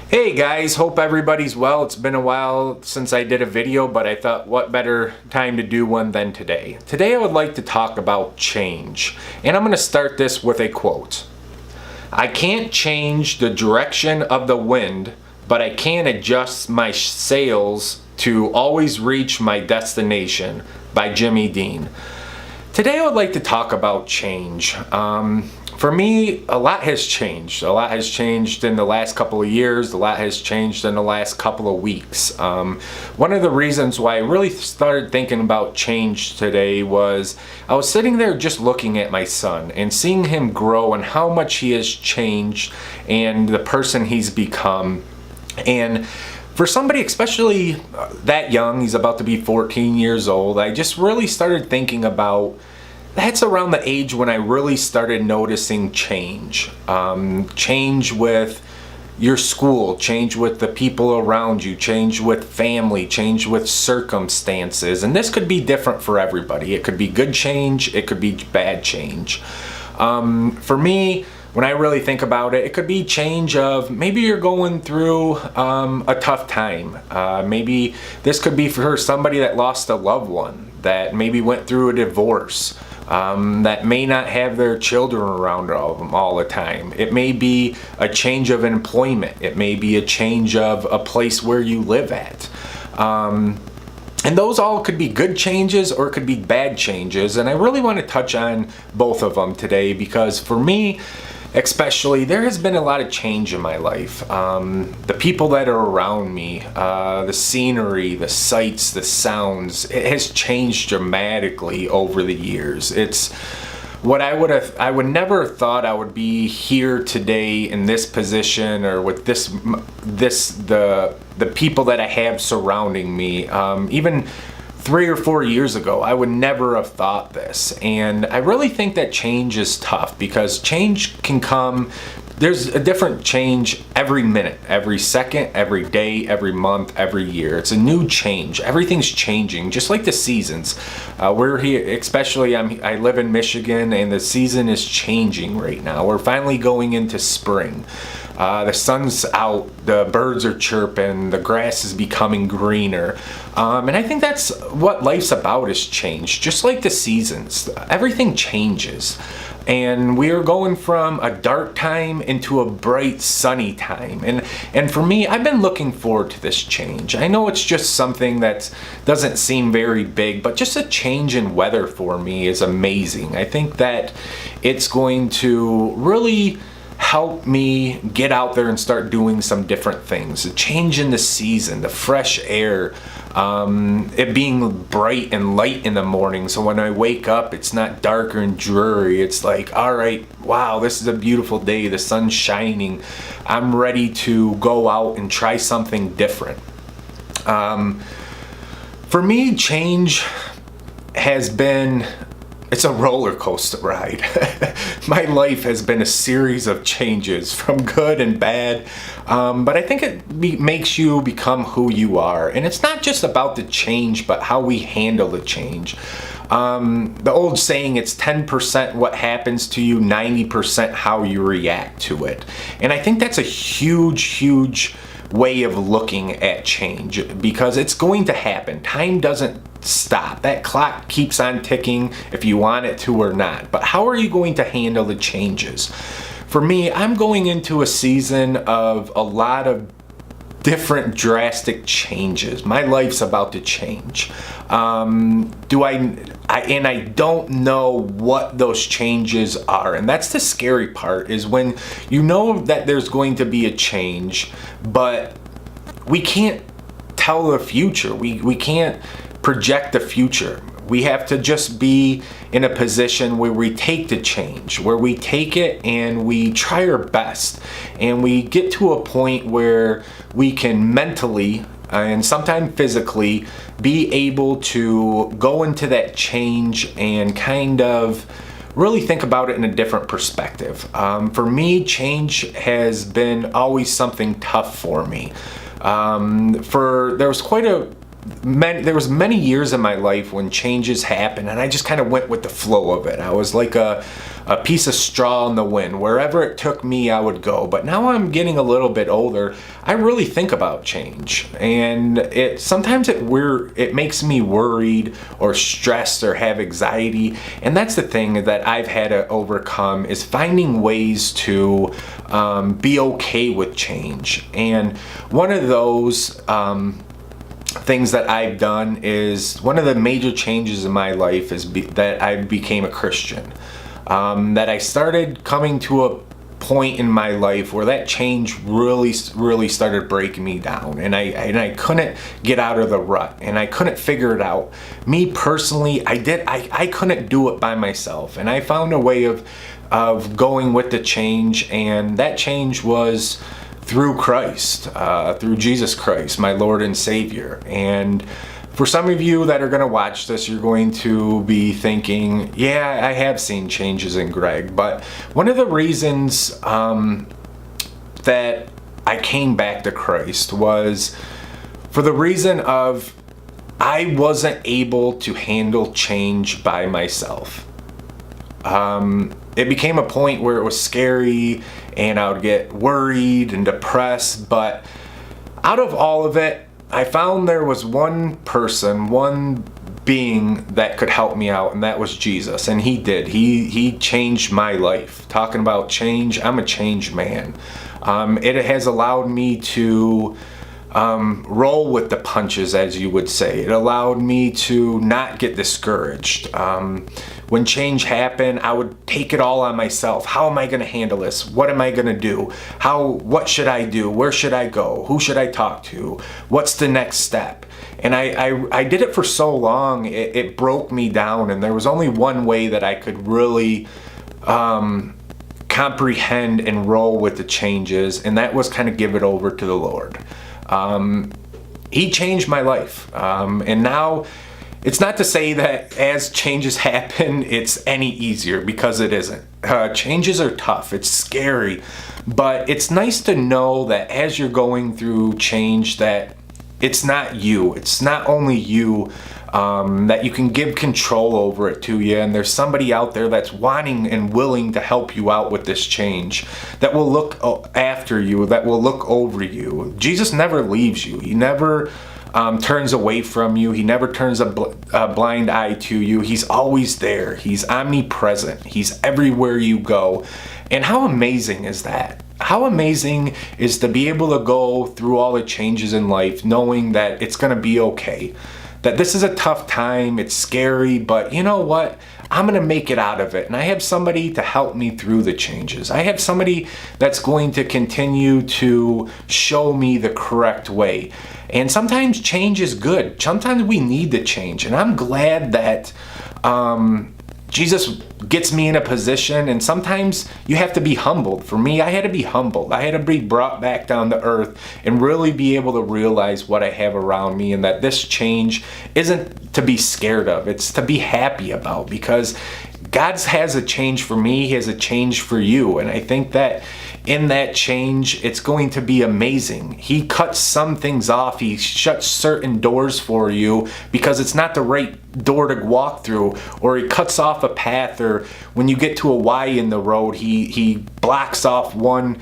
Hey guys, hope everybody's well. It's been a while since I did a video, but I thought what better time to do one than today. Today I would like to talk about change, and I'm going to start this with a quote. I can't change the direction of the wind, but I can adjust my sails to always reach my destination, by Jimmy Dean. Today I would like to talk about change. For me, a lot has changed. A lot has changed in the last couple of years. A lot has changed in the last couple of weeks. One of the reasons why I really started thinking about change today was I was sitting there just looking at my son and seeing him grow and how much he has changed and the person he's become. And for somebody, especially that young, he's about to be 14 years old, I just really started thinking about that's around the age when I really started noticing change. Change with your school, change with the people around you, change with family, change with circumstances. And this could be different for everybody. It could be good change, it could be bad change. For me, when I really think about it, it could be change of maybe you're going through a tough time. Maybe this could be for somebody that lost a loved one, that maybe went through a divorce. That may not have their children around all the time. It may be a change of employment. It may be a change of a place where you live at. And those all could be good changes or it could be bad changes. And I really want to touch on both of them today because for me, especially, there has been a lot of change in my life. The people that are around me, the scenery, the sights, the sounds, it has changed dramatically over the years. It's what I would never have thought I would be here today in this position or with the people that I have surrounding me. Even 3 or 4 years ago, I would never have thought this. And I really think that change is tough because change can come, there's a different change every minute, every second, every day, every month, every year. It's a new change. Everything's changing, just like the seasons. We're here, especially I live in Michigan and the season is changing right now. We're finally going into spring. The sun's out, the birds are chirping, the grass is becoming greener. And I think that's what life's about, is change. Just like the seasons, everything changes. And we are going from a dark time into a bright, sunny time. And for me, I've been looking forward to this change. I know it's just something that doesn't seem very big, but just a change in weather for me is amazing. I think that it's going to really help me get out there and start doing some different things. A change in the season, the fresh air, it being bright and light in the morning, so when I wake up it's not darker and dreary. It's like, all right, wow, this is a beautiful day, the sun's shining, I'm ready to go out and try something different. For me, change has been, it's a roller coaster ride. My life has been a series of changes, from good and bad, but I think it makes you become who you are. And it's not just about the change, but how we handle the change. The old saying, it's 10% what happens to you, 90% how you react to it. And I think that's a huge way of looking at change, because it's going to happen. Time doesn't stop. That clock keeps on ticking if you want it to or not. But how are you going to handle the changes? For me, I'm going into a season of a lot of different drastic changes. My life's about to change. I don't know what those changes are. And that's the scary part, is when you know that there's going to be a change, but we can't tell the future. We can't project the future. We have to just be in a position where we take the change, where we take it and we try our best. And we get to a point where we can mentally and sometimes physically be able to go into that change and kind of really think about it in a different perspective. For me, change has been always something tough for me. There was many years in my life when changes happened and I just kind of went with the flow of it. I was like a a piece of straw in the wind. Wherever it took me, I would go. But now I'm getting a little bit older, I really think about change, and sometimes it makes me worried or stressed or have anxiety. And that's the thing that I've had to overcome, is finding ways to be okay with change. And one of those things that I've done is, one of the major changes in my life is that I became a Christian. That I started coming to a point in my life where that change really started breaking me down, and I couldn't get out of the rut, and I couldn't figure it out. Me personally, I couldn't do it by myself, and I found a way of going with the change, and that change was through Christ, through Jesus Christ, my Lord and Savior. And for some of you that are going to watch this, you're going to be thinking, yeah, I have seen changes in Greg. But one of the reasons that I came back to Christ was for the reason of I wasn't able to handle change by myself. It became a point where it was scary, and I would get worried and depressed. But out of all of it, I found there was one person, one being that could help me out, and that was Jesus. And he did. He changed my life. Talking about change, I'm a changed man. It has allowed me to roll with the punches, as you would say. It allowed me to not get discouraged. When change happened, I would take it all on myself. How am I going to handle this? What am I going to do? What should I do? Where should I go? Who should I talk to? What's the next step? And I did it for so long, it broke me down, and there was only one way that I could really comprehend and roll with the changes, and that was kind of give it over to the Lord. He changed my life, and now it's not to say that as changes happen it's any easier, because it isn't. Changes are tough, it's scary, but it's nice to know that as you're going through change that it's not you, it's not only you, that you can give control over it to you, and there's somebody out there that's wanting and willing to help you out with this change, that will look after you, that will look over you. Jesus never leaves you. He never turns away from you. He never turns a blind eye to you. He's always there. He's omnipresent. He's everywhere you go. And how amazing is that? How amazing is to be able to go through all the changes in life knowing that it's going to be okay. That this is a tough time, it's scary, but you know what? I'm going to make it out of it. And I have somebody to help me through the changes. I have somebody that's going to continue to show me the correct way. And sometimes change is good. Sometimes we need the change. And I'm glad that Jesus gets me in a position, and sometimes you have to be humbled. For me, I had to be humbled. I had to be brought back down to earth and really be able to realize what I have around me, and that this change isn't to be scared of. It's to be happy about, because God has a change for me. He has a change for you. And I think that in that change, it's going to be amazing. He cuts some things off. He shuts certain doors for you because it's not the right door to walk through, or he cuts off a path, or when you get to a Y in the road, he blocks off one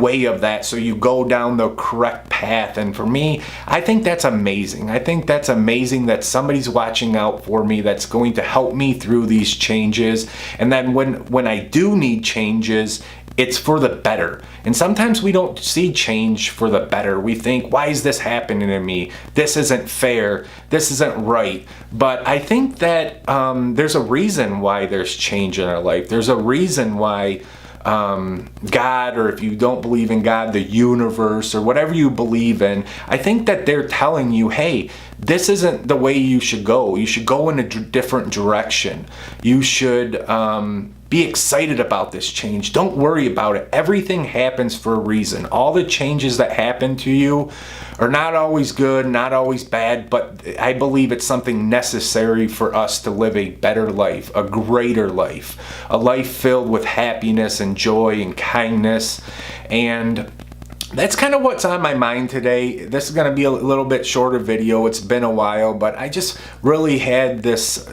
way of that so you go down the correct path. And for me, I think that's amazing. I think that's amazing that somebody's watching out for me, that's going to help me through these changes. And then when I do need changes, it's for the better. And sometimes we don't see change for the better. We think, why is this happening to me? This isn't fair. This isn't right. But I think that there's a reason why there's change in our life. There's a reason why God, or if you don't believe in God, the universe, or whatever you believe in, I think that they're telling you, hey, this isn't the way you should go. You should go in a different direction. You should be excited about this change. Don't worry about it. Everything happens for a reason. All the changes that happen to you are not always good, not always bad, but I believe it's something necessary for us to live a better life, a greater life, a life filled with happiness and joy and kindness. And that's kind of what's on my mind today. This is going to be a little bit shorter video. It's been a while, but I just really had this